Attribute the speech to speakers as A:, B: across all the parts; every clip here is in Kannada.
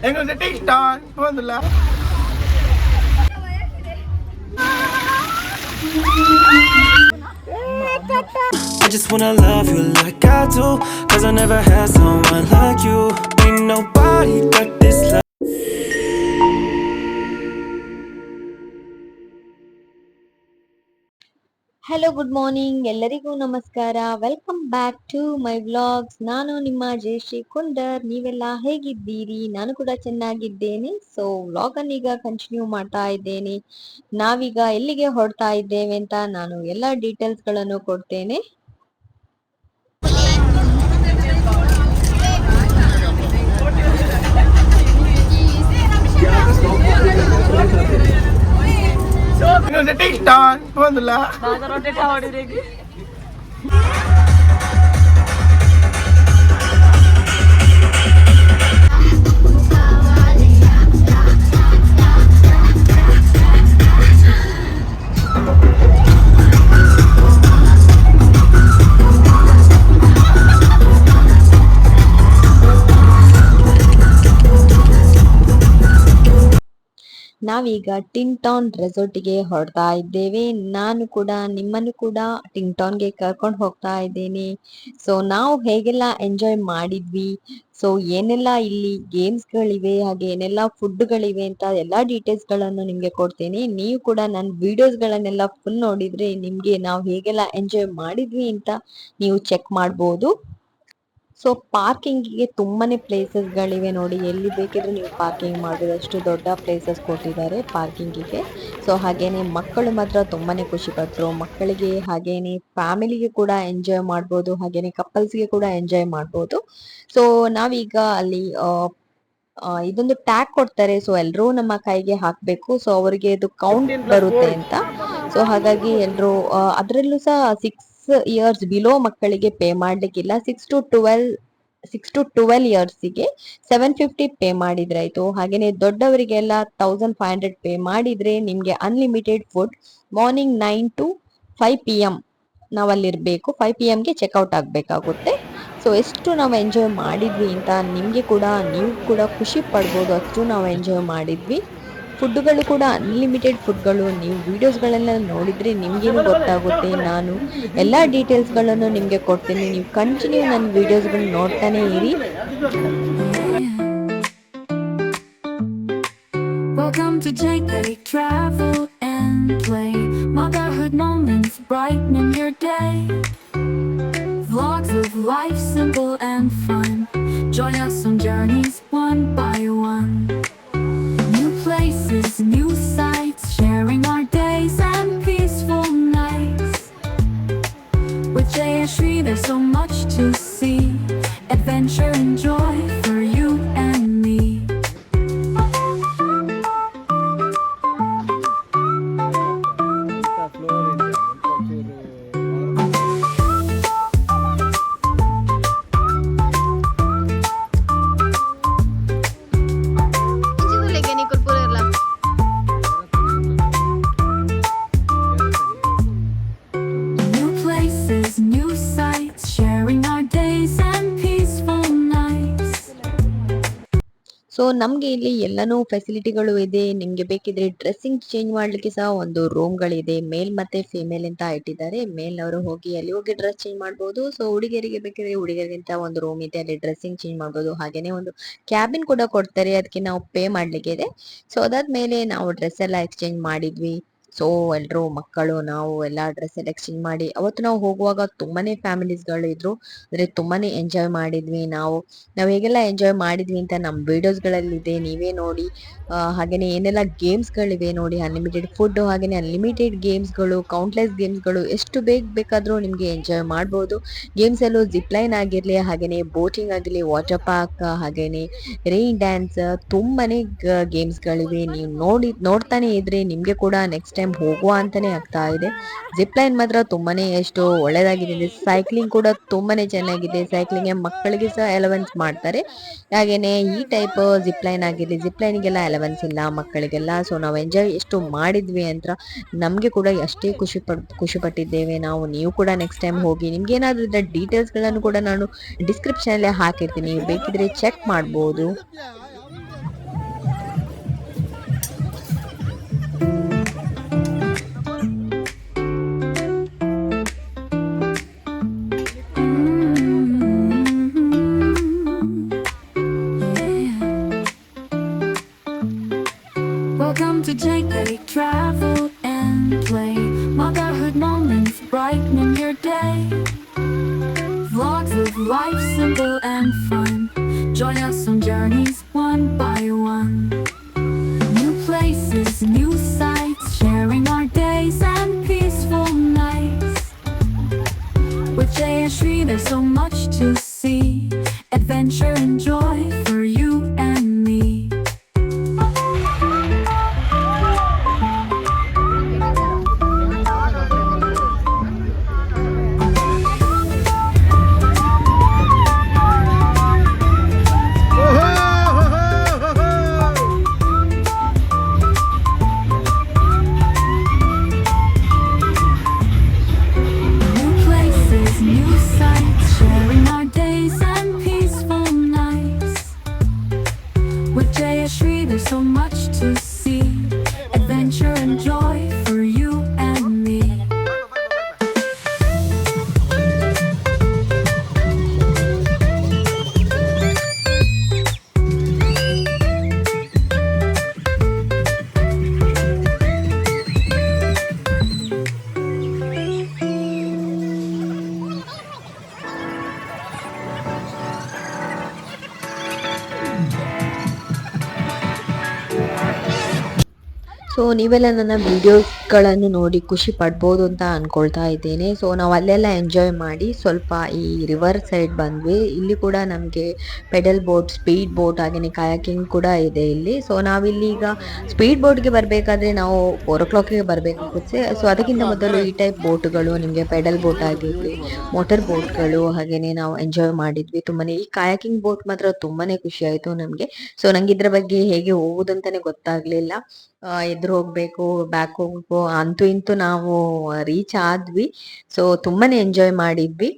A: Enggak TikTok, alhamdulillah. I just wanna love you like I do, cause I never had someone like you. Ain't nobody got this love.
B: Hello good morning ಎಲ್ಲರಿಗೂ ನಮಸ್ಕಾರ. Welcome back to my vlogs. ನಾನು ನಿಮ್ಮ ಜಯಶ್ರೀ ಕುಂದರ್. ನೀವೆಲ್ಲ ಹೇಗಿದ್ದೀರಿ? ನಾನು ಕೂಡ ಚೆನ್ನಾಗಿದ್ದೇನೆ. ಸೊ ವ್ಲಾಗ್ ಅನ್ನು ಈಗ ಕಂಟಿನ್ಯೂ ಮಾಡ್ತಾ ಇದ್ದೇನೆ. ನಾವೀಗ ಎಲ್ಲಿಗೆ ಹೊರಡ್ತಾ ಇದ್ದೇವೆ ಅಂತ ನಾನು ಎಲ್ಲ ಡೀಟೇಲ್ಸ್ ಗಳನ್ನು ಕೊಡ್ತೇನೆ.
A: TikTok, alhamdulillah.
B: ನಾವೀಗ ಟಿಂಗ್ಟಾನ್ ರೆಸಾರ್ಟ್ಗೆ ಹೊರಡ್ತಾ ಇದ್ದೇವೆ. ನಾನು ಕೂಡ ನಿಮ್ಮನ್ನು ಕೂಡ ಟಿಂಗ್ಟಾನ್ಗೆ ಕರ್ಕೊಂಡು ಹೋಗ್ತಾ ಇದ್ದೇನೆ. ಸೊ ನಾವು ಹೇಗೆಲ್ಲ ಎಂಜಾಯ್ ಮಾಡಿದ್ವಿ, ಸೊ ಏನೆಲ್ಲ ಇಲ್ಲಿ ಗೇಮ್ಸ್ಗಳಿವೆ, ಹಾಗೆ ಏನೆಲ್ಲ ಫುಡ್ಗಳಿವೆ ಅಂತ ಎಲ್ಲ ಡೀಟೇಲ್ಸ್ಗಳನ್ನು ನಿಮಗೆ ಕೊಡ್ತೇನೆ. ನೀವು ಕೂಡ ನನ್ನ ವಿಡಿಯೋಸ್ಗಳನ್ನೆಲ್ಲ ಫುಲ್ ನೋಡಿದ್ರೆ ನಿಮಗೆ ನಾವು ಹೇಗೆಲ್ಲ ಎಂಜಾಯ್ ಮಾಡಿದ್ವಿ ಅಂತ ನೀವು ಚೆಕ್ ಮಾಡ್ಬೋದು. ಸೊ ಪಾರ್ಕಿಂಗಿಗೆ ತುಂಬಾನೇ ಪ್ಲೇಸಸ್ಗಳಿವೆ ನೋಡಿ, ಎಲ್ಲಿ ಬೇಕಿದ್ರೆ ನೀವು ಪಾರ್ಕಿಂಗ್ ಮಾಡ್ಬೋದು, ಅಷ್ಟು ದೊಡ್ಡ ಪ್ಲೇಸಸ್ ಕೊಟ್ಟಿದ್ದಾರೆ ಪಾರ್ಕಿಂಗಿಗೆ. ಸೊ ಹಾಗೇನೆ ಮಕ್ಕಳು ಮಾತ್ರ ತುಂಬಾನೇ ಖುಷಿ ಪಟ್ರು. ಮಕ್ಕಳಿಗೆ ಹಾಗೇನೆ ಫ್ಯಾಮಿಲಿಗೆ ಕೂಡ ಎಂಜಾಯ್ ಮಾಡ್ಬೋದು, ಹಾಗೇನೆ ಕಪಲ್ಸ್ಗೆ ಕೂಡ ಎಂಜಾಯ್ ಮಾಡ್ಬೋದು. ಸೊ ನಾವೀಗ ಅಲ್ಲಿ ಇದೊಂದು ಟ್ಯಾಗ್ ಕೊಡ್ತಾರೆ, ಸೊ ಎಲ್ಲರೂ ನಮ್ಮ ಕೈಗೆ ಹಾಕ್ಬೇಕು. ಸೊ ಅವರಿಗೆ ಇದು ಕೌಂಟ್ ಬರುತ್ತೆ ಅಂತ. ಸೊ ಹಾಗಾಗಿ ಎಲ್ಲರೂ ಅದರಲ್ಲೂ ಸಹ 6 ಇಯರ್ಸ್ ಬಿಲೋ ಮಕ್ಕಳಿಗೆ ಪೇ ಮಾಡ್ಲಿಕ್ಕಿಲ್ಲ. 6 to 12 ಇಯರ್ಸ್ಗೆ 750 ಪೇ ಮಾಡಿದ್ರೆ ಆಯ್ತು. ಹಾಗೇನೆ ದೊಡ್ಡವರಿಗೆಲ್ಲ 1500 ಪೇ ಮಾಡಿದ್ರೆ ನಿಮ್ಗೆ unlimited food. Morning 9 to 5 PM ನಾವಲ್ಲಿರ್ಬೇಕು. 5 PMಗೆ ಚೆಕ್ಔಟ್ ಆಗ್ಬೇಕಾಗುತ್ತೆ. ಸೊ ಎಷ್ಟು ನಾವು ಎಂಜಾಯ್ ಮಾಡಿದ್ವಿ ಅಂತ ನಿಮ್ಗೆ ಕೂಡ, ನೀವು ಕೂಡ ಖುಷಿ ಪಡ್ಬೋದು, ಅಷ್ಟು ನಾವು ಎಂಜಾಯ್ ಮಾಡಿದ್ವಿ. ಫುಡ್ಗಳು ಕೂಡ ಅನ್ಲಿಮಿಟೆಡ್ ಫುಡ್ಗಳು. ನೀವು ವಿಡಿಯೋಸ್ಗಳೆಲ್ಲ ನೋಡಿದ್ರೆ ನಿಮ್ಗೇನು ಗೊತ್ತಾಗುತ್ತೆ. ನಾನು ಎಲ್ಲ ಡೀಟೇಲ್ಸ್ಗಳನ್ನು ನಿಮಗೆ ಕೊಡ್ತೀನಿ. ನೀವು ಕಂಟಿನ್ಯೂ ನನ್ನ ವಿಡಿಯೋಸ್ಗಳನ್ನ ನೋಡ್ತಾನೆ ಇರಿ.
C: Welcome to JK Travel and Play. Motherhood moments brightening your day. Vlogs of life simple and fun. Join us on journeys one by one. New places, new sights, sharing our days and peaceful nights. With Jayashri there's so much to see. Adventure and joy for you and me. New places, new sights, sharing our days and peaceful nights.
B: So ನಮ್ಗೆ ಇಲ್ಲಿ ಎಲ್ಲಾನು ಫೆಸಿಲಿಟಿಗಳು ಇದೆ. ನಿಮ್ಗೆ ಬೇಕಿದ್ರೆ ಡ್ರೆಸ್ಸಿಂಗ್ ಚೇಂಜ್ ಮಾಡ್ಲಿಕ್ಕೆ ಸಹ ಒಂದು ರೂಮ್ಗಳಿದೆ. ಮೇಲ್ ಮತ್ತೆ ಫಿಮೇಲ್ ಅಂತ ಇಟ್ಟಿದ್ದಾರೆ. ಮೇಲ್ ಅವರು ಹೋಗಿ ಅಲ್ಲಿ ಹೋಗಿ ಡ್ರೆಸ್ ಚೇಂಜ್ ಮಾಡ್ಬೋದು. ಸೊ ಹುಡುಗಿಯರಿಗೆ ಬೇಕಿದ್ರೆ ಹುಡುಗಿಯರಿಗಿಂತ ಒಂದು ರೂಮ್ ಇದೆ, ಅಲ್ಲಿ ಡ್ರೆಸ್ಸಿಂಗ್ ಚೇಂಜ್ ಮಾಡ್ಬೋದು. ಹಾಗೇನೆ ಒಂದು ಕ್ಯಾಬಿನ್ ಕೂಡ ಕೊಡ್ತಾರೆ, ಅದಕ್ಕೆ ನಾವು ಪೇ ಮಾಡ್ಲಿಕ್ಕೆ ಇದೆ. ಸೊ ಅದಾದ್ಮೇಲೆ ನಾವು ಡ್ರೆಸ್ ಎಲ್ಲ ಎಕ್ಸ್ಚೇಂಜ್ ಮಾಡಿದ್ವಿ. ಸೊ ಎಲ್ರು ಮಕ್ಕಳು ನಾವು ಎಲ್ಲ ಡ್ರೆಸ್ ಎಲ್ಲ ಎಕ್ಸ್ಚೇಂಜ್ ಮಾಡಿ, ಅವತ್ತು ನಾವು ಹೋಗುವಾಗ ತುಂಬಾನೇ ಫ್ಯಾಮಿಲೀಸ್ಗಳು ಇದ್ರು. ಅಂದ್ರೆ ತುಂಬಾನೇ ಎಂಜಾಯ್ ಮಾಡಿದ್ವಿ. ನಾವು ಹೇಗೆಲ್ಲ ಎಂಜಾಯ್ ಮಾಡಿದ್ವಿ ಅಂತ ನಮ್ಮ ವಿಡಿಯೋಸ್ಗಳಲ್ಲಿ ಇದೆ, ನೀವೇ ನೋಡಿ. ಹಾಗೇನೆ ಏನೆಲ್ಲ ಗೇಮ್ಸ್ಗಳಿವೆ ನೋಡಿ, ಅನ್ಲಿಮಿಟೆಡ್ ಫುಡ್, ಹಾಗೇನೆ ಅನ್ಲಿಮಿಟೆಡ್ ಗೇಮ್ಸ್ಗಳು, ಕೌಂಟ್ಲೆಸ್ ಗೇಮ್ಸ್ಗಳು, ಎಷ್ಟು ಬೇಕಾದ್ರೂ ನಿಮಗೆ ಎಂಜಾಯ್ ಮಾಡ್ಬೋದು. ಗೇಮ್ಸ್ ಎಲ್ಲೂ ಜಿಪ್ ಲೈನ್ ಆಗಿರ್ಲಿ, ಹಾಗೇನೆ ಬೋಟಿಂಗ್ ಆಗಿರ್ಲಿ, ವಾಟರ್ ಪಾರ್ಕ್, ಹಾಗೇನೆ ರೈನ್ ಡ್ಯಾನ್ಸ್, ತುಂಬಾನೇ ಗೇಮ್ಸ್ಗಳಿವೆ. ನೀವು ನೋಡ್ತಾನೆ ಇದ್ರೆ ನಿಮ್ಗೆ ಕೂಡ ನೆಕ್ಸ್ಟ್ ಟೈಮ್ ಹೋಗುವ ಅಂತಾನೆ ಆಗ್ತಾ ಇದೆ. ಜಿಪ್ ಲೈನ್ ಮಾತ್ರ ತುಂಬಾನೇ ಎಷ್ಟು ಒಳ್ಳೇದಾಗಿದೆ. ಸೈಕ್ಲಿಂಗ್ ಕೂಡ ತುಂಬಾನೇ ಚೆನ್ನಾಗಿದೆ. ಸೈಕ್ಲಿಂಗ್ ಮಕ್ಕಳಿಗೆ ಸಹ ಅಲವೆನ್ಸ್ ಮಾಡ್ತಾರೆ. ಹಾಗೇನೆ ಈ ಟೈಪ್ ಜಿಪ್ ಲೈನ್ ಆಗಿರ್ಲಿ, ಜಿಪ್ ಲೈನ್ಗೆಲ್ಲ ಅಲವೆನ್ಸ್ ಇಲ್ಲ ಮಕ್ಕಳಿಗೆಲ್ಲ. ಸೊ ನಾವು ಎಂಜಾಯ್ ಎಷ್ಟು ಮಾಡಿದ್ವಿ ಅಂತ ನಮ್ಗೆ ಕೂಡ ಅಷ್ಟೇ ಖುಷಿ ಪಟ್ಟಿದ್ದೇವೆ ನಾವು. ನೀವು ಕೂಡ ನೆಕ್ಸ್ಟ್ ಟೈಮ್ ಹೋಗಿ, ನಿಮ್ಗೆ ಏನಾದ್ರೂ ಇದ್ರ ಡೀಟೇಲ್ಸ್ ಗಳನ್ನು ಕೂಡ ನಾನು ಡಿಸ್ಕ್ರಿಪ್ಷನ್ ಅಲ್ಲೇ ಹಾಕಿರ್ತೀನಿ, ಬೇಕಿದ್ರೆ ಚೆಕ್ ಮಾಡ್ಬೋದು.
C: Welcome to JK Travel and Play. Motherhood moments brightening your day. Vlogs of life simple and fun. Join us on journeys one by one. New places, new sights, sharing our days and peaceful nights. With Jay and Shri, there's so much to see. Adventure and joy for you and me. New places, new sights, sharing our days and peaceful nights. With Jay and Shri, there's so much to see. Adventure and joy for you and me.
B: So ನೀವೆಲ್ಲ ನನ್ನ ವಿಡಿಯೋಸ್ಗಳನ್ನು ನೋಡಿ ಖುಷಿ ಪಡ್ಬೋದು ಅಂತ ಅನ್ಕೊಳ್ತಾ ಇದ್ದೇನೆ. ಸೊ ನಾವು ಅಲ್ಲೆಲ್ಲ ಎಂಜಾಯ್ ಮಾಡಿ ಸ್ವಲ್ಪ ಈ ರಿವರ್ ಸೈಡ್ ಬಂದ್ವಿ. ಇಲ್ಲಿ ಕೂಡ ನಮಗೆ ಪೆಡಲ್ ಬೋಟ್, ಸ್ಪೀಡ್ ಬೋಟ್, ಹಾಗೆಯೇ ಕಾಯಾಕಿಂಗ್ ಕೂಡ ಇದೆ ಇಲ್ಲಿ. ಸೊ ನಾವಿಲ್ಲಿ ಈಗ ಸ್ಪೀಡ್ ಬೋಟ್ಗೆ ಬರಬೇಕಾದ್ರೆ ನಾವು 4 o'clockಗೆ ಬರಬೇಕಾಗುತ್ತೆ. ಸೊ ಅದಕ್ಕಿಂತ ಮೊದಲು ಈ ಟೈಪ್ ಬೋಟ್ಗಳು, ನಿಮಗೆ ಪೆಡಲ್ ಬೋಟ್ ಆಗಿರಲಿ, ಮೋಟರ್ ಬೋಟ್ಗಳು, ಹಾಗೆಯೇ ನಾವು ಎಂಜಾಯ್ ಮಾಡಿದ್ವಿ ತುಂಬಾನೇ. ಈ ಕಾಯಾಕಿಂಗ್ ಬೋಟ್ ಮಾತ್ರ ತುಂಬಾನೇ ಖುಷಿ ಆಯಿತು ನಮಗೆ. ಸೊ ನಂಗೆ ಇದ್ರ ಬಗ್ಗೆ ಹೇಗೆ ಹೋಗುದಂತಾನೆ ಗೊತ್ತಾಗ್ಲಿಲ್ಲ. ಎದುರು ಹೋಗ್ಬೇಕು, ಬ್ಯಾಕ್ ಹೋಗ್ಬೇಕು, ಅಂತೂ ಇಂತೂ ನಾವು ರೀಚ್ ಆದ್ವಿ. ಸೊ ತುಂಬಾನೇ ಎಂಜಾಯ್ ಮಾಡಿದ್ವಿ.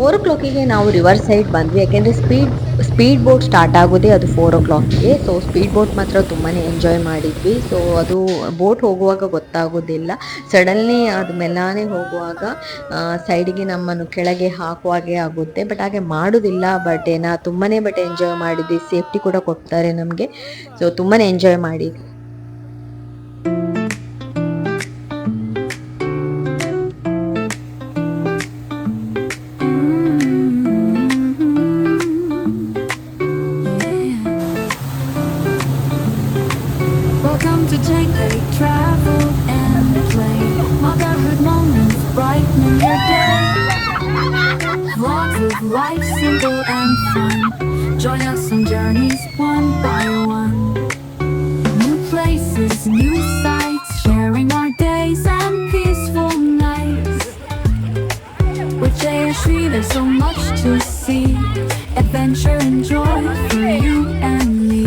B: 4 o'clock ನಾವು ರಿವರ್ ಸೈಡ್ ಬಂದ್ವಿ, ಯಾಕೆಂದರೆ ಸ್ಪೀಡ್ ಬೋಟ್ ಸ್ಟಾರ್ಟ್ ಆಗೋದೇ ಅದು 4 o'clock. ಸೊ ಸ್ಪೀಡ್ ಬೋಟ್ ಮಾತ್ರ ತುಂಬಾ ಎಂಜಾಯ್ ಮಾಡಿದ್ವಿ. ಸೊ ಅದು ಬೋಟ್ ಹೋಗುವಾಗ ಗೊತ್ತಾಗೋದಿಲ್ಲ, ಸಡನ್ಲಿ ಅದು ಮೆಲ್ಲಾನೆ ಹೋಗುವಾಗ ಸೈಡಿಗೆ ನಮ್ಮನ್ನು ಕೆಳಗೆ ಹಾಕುವಾಗೆ ಆಗುತ್ತೆ. ಬಟ್ ಹಾಗೆ ಮಾಡೋದಿಲ್ಲ. ತುಂಬಾ ಎಂಜಾಯ್ ಮಾಡಿದ್ವಿ. ಸೇಫ್ಟಿ ಕೂಡ ಕೊಡ್ತಾರೆ ನಮಗೆ. ಸೊ ತುಂಬಾ ಎಂಜಾಯ್ ಮಾಡಿದ್ವಿ.
C: Welcome to JK Travel and Play. Motherhood moments brightening your day. Vlogs of life simple and fun. Join us on journeys one by one. New places, new sights, sharing our days and peaceful nights. With JSC there's so much to see. Adventure and joy for you and me.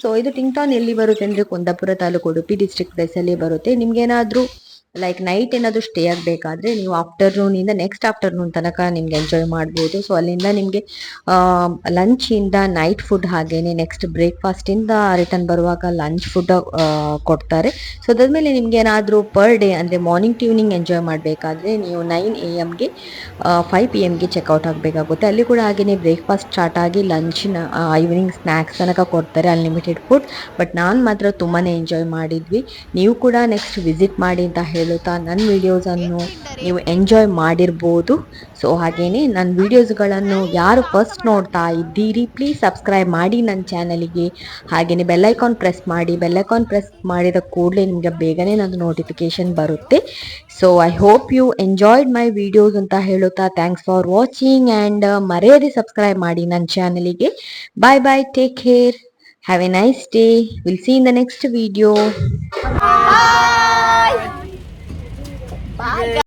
B: So ಇದು ಟಿಂಗ್ ಟಾನ್ ಎಲ್ಲಿ ಬರುತ್ತೆ ಅಂದರೆ ಕುಂದಾಪುರ ತಾಲೂಕು, ಉಡುಪಿ ಡಿಸ್ಟ್ರಿಕ್ಟ್ ಪ್ಲೇಸಲ್ಲಿ ಬರುತ್ತೆ. ನಿಮ್ಗೇನಾದರೂ ಲೈಕ್ ನೈಟ್ ಏನಾದರೂ ಸ್ಟೇ ಆಗಬೇಕಾದ್ರೆ ನೀವು ಆಫ್ಟರ್ನೂನಿಂದ ನೆಕ್ಸ್ಟ್ ಆಫ್ಟರ್ನೂನ್ ತನಕ ನಿಮ್ಗೆ ಎಂಜಾಯ್ ಮಾಡ್ಬೋದು. ಸೊ ಅಲ್ಲಿಂದ ನಿಮಗೆ ಲಂಚಿಂದ ನೈಟ್ ಫುಡ್, ಹಾಗೇನೆ ನೆಕ್ಸ್ಟ್ ಬ್ರೇಕ್ಫಾಸ್ಟಿಂದ ರಿಟರ್ನ್ ಬರುವಾಗ ಲಂಚ್ ಫುಡ್ ಕೊಡ್ತಾರೆ. ಸೊ ಅದಾದಮೇಲೆ ನಿಮ್ಗೆ ಏನಾದರೂ ಪರ್ ಡೇ ಅಂದರೆ ಮಾರ್ನಿಂಗ್ ಟು ಈವ್ನಿಂಗ್ ಎಂಜಾಯ್ ಮಾಡಬೇಕಾದ್ರೆ ನೀವು 9 AM ಗೆ 5 PM ಗೆ ಚೆಕ್ಔಟ್ ಆಗಬೇಕಾಗುತ್ತೆ. ಅಲ್ಲಿ ಕೂಡ ಹಾಗೆಯೇ ಬ್ರೇಕ್ಫಾಸ್ಟ್ ಸ್ಟಾರ್ಟ್ ಆಗಿ ಲಂಚಿನ ಈವ್ನಿಂಗ್ ಸ್ನ್ಯಾಕ್ಸ್ ತನಕ ಕೊಡ್ತಾರೆ, ಅನ್ಲಿಮಿಟೆಡ್ ಫುಡ್. ಬಟ್ ನಾನು ಮಾತ್ರ ತುಂಬಾ ಎಂಜಾಯ್ ಮಾಡಿದ್ವಿ. ನೀವು ಕೂಡ ನೆಕ್ಸ್ಟ್ ವಿಸಿಟ್ ಮಾಡಿ ಅಂತ ಹೇಳುತ್ತಾ ನನ್ನ ವಿಡಿಯೋಸನ್ನು ನೀವು ಎಂಜಾಯ್ ಮಾಡಿರ್ಬೋದು. ಸೊ ಹಾಗೆಯೇ ನನ್ನ ವಿಡಿಯೋಸ್ಗಳನ್ನು ಯಾರು ಫಸ್ಟ್ ನೋಡ್ತಾ ಇದ್ದೀರಿ ಪ್ಲೀಸ್ ಸಬ್ಸ್ಕ್ರೈಬ್ ಮಾಡಿ ನನ್ನ ಚಾನಲಿಗೆ. ಹಾಗೆಯೇ ಬೆಲ್ಲೈಕಾನ್ ಪ್ರೆಸ್ ಮಾಡಿ. ಬೆಲ್ಲೈಕಾನ್ ಪ್ರೆಸ್ ಮಾಡಿದ ಕೂಡಲೇ ನಿಮಗೆ ಬೇಗನೆ ನನ್ನ ನೋಟಿಫಿಕೇಶನ್ ಬರುತ್ತೆ. So I hope you enjoyed my videos ಅಂತ ಹೇಳುತ್ತಾ ಥ್ಯಾಂಕ್ಸ್ ಫಾರ್ ವಾಚಿಂಗ್ ಆ್ಯಂಡ್ ಮರೆಯದೆ ಸಬ್ಸ್ಕ್ರೈಬ್ ಮಾಡಿ ನನ್ನ ಚಾನಲಿಗೆ. Bye bye, take care, have a nice day. We'll see in the next video. Bye.